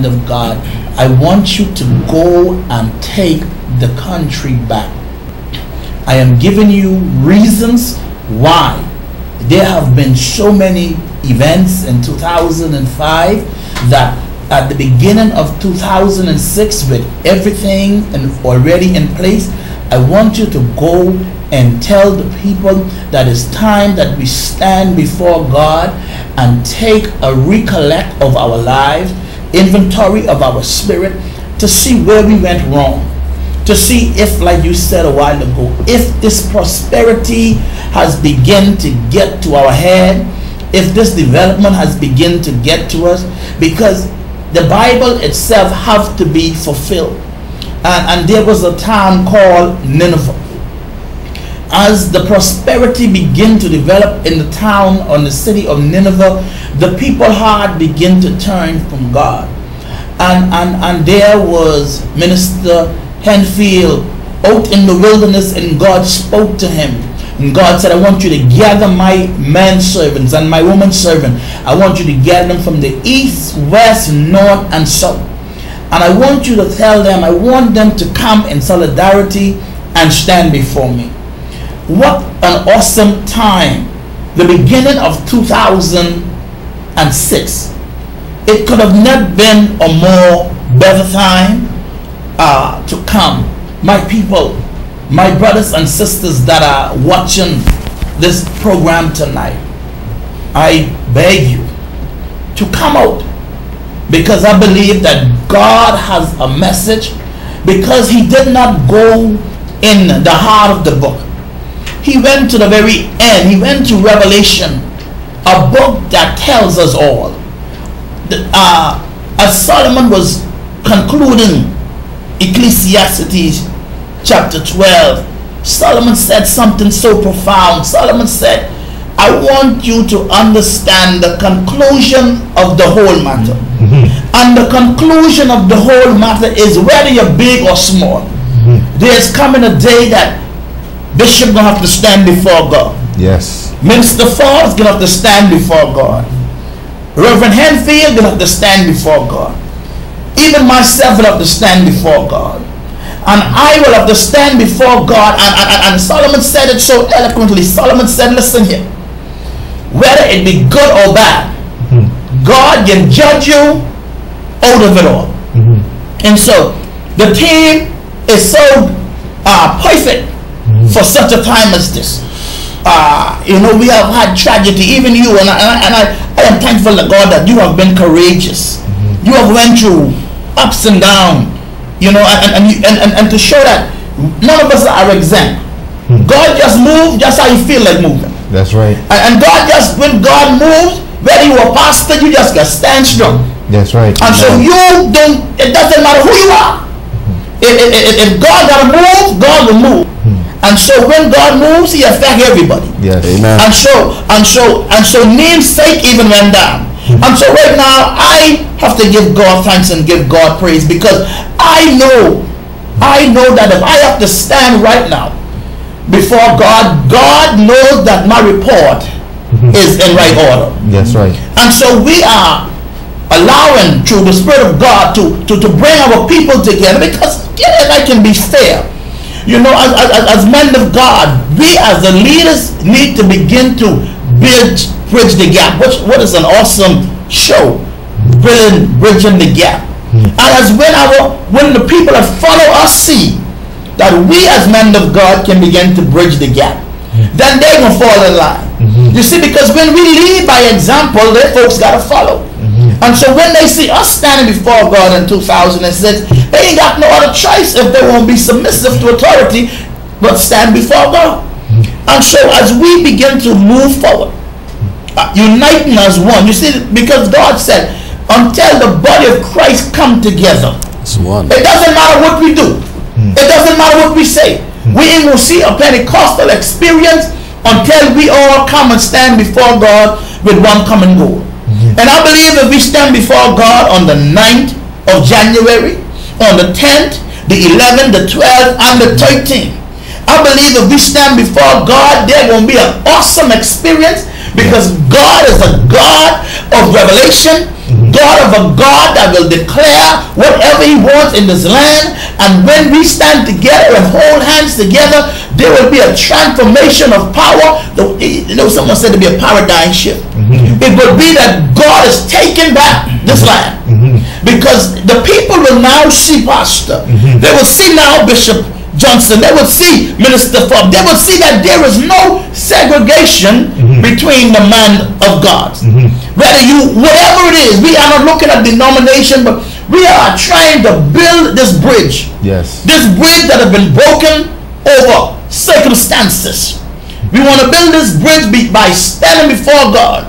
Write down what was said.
of God, I want you to go and take the country back. I am giving you reasons why there have been so many events in 2005 that at the beginning of 2006, with everything already in place, I want you to go and tell the people that it's time that we stand before God and take a recollect of our lives, inventory of our spirit, to see where we went wrong, to see if, like you said a while ago, if this prosperity has begun to get to our head, if this development has begun to get to us, because the Bible itself have to be fulfilled. And there was a town called Nineveh. As the prosperity began to develop in the town or the city of Nineveh, the people heart began to turn from God. And there was Minister Henfield out in the wilderness, and God spoke to him. And God said, I want you to gather my man servants and my woman servant. I want you to gather them from the east, west, north, and south. And I want you to tell them, I want them to come in solidarity and stand before me. What an awesome time. The beginning of 2006. It could have not been a more better time to come. My people, my brothers and sisters that are watching this program tonight, I beg you to come out, because I believe that God has a message, because he did not go in the heart of the book. He went to the very end. He went to Revelation, a book that tells us all. As Solomon was concluding Ecclesiastes chapter 12, Solomon said something so profound. Solomon said, I want you to understand the conclusion of the whole matter. And the conclusion of the whole matter is, whether you're big or small, there's coming a day that Bishop gonna have to stand before God. Yes. Minister Falls gonna have to stand before God. Reverend Henfield gonna have to stand before God. Even myself will have to stand before God. And I will have to stand before God. And Solomon said it so eloquently. Solomon said, listen here, whether it be good or bad, God can judge you out of it all. And so the team is so perfect for such a time as this. We have had tragedy, even you, and I am thankful to God that you have been courageous. You have went through ups and downs, and to show that none of us are exempt. God just moves just how you feel like moving. That's right. And God just, when God moves, whether you are a pastor, you just got to stand strong. That's right. And so you don't, it doesn't matter who you are. If God got to move, God will move. And so when God moves, he affects everybody. Yes, amen. And so namesake even went down. And so right now I have to give God thanks and give God praise, because I know that if I have to stand right now before God, God knows that my report is in right order. That's right. And so we are allowing, through the Spirit of God, to bring our people together, because I can be fair. As men of God, we as the leaders need to begin to bridge the gap. What is an awesome show, bridging the gap. And as when the people that follow us see that we as men of God can begin to bridge the gap, then they're going to fall in line. You see, because when we lead by example, their folks got to follow. And so when they see us standing before God in 2006, they ain't got no other choice if they won't be submissive to authority but stand before God. And so as we begin to move forward, uniting as one, you see, because God said, until the body of Christ come together, it's one. It doesn't matter what we do. It doesn't matter what we say. We ain't going to see a Pentecostal experience until we all come and stand before God with one common goal. And I believe if we stand before God on the 9th of January, on the 10th, the 11th, the 12th, and the 13th, I believe if we stand before God, there's going to be an awesome experience, because God is a God of revelation, God that will declare whatever he wants in this land. And when we stand together and hold hands together, there will be a transformation of power. Someone said to be a paradigm shift. It will be that God is taking back this land. Because the people will now see Pastor. They will see now Bishop Johnson. They will see Minister Fobb. They will see that there is no segregation between the man of God. Whether whatever it is, we are not looking at denomination, but we are trying to build this bridge. Yes. This bridge that has been broken over circumstances. We want to build this bridge by standing before God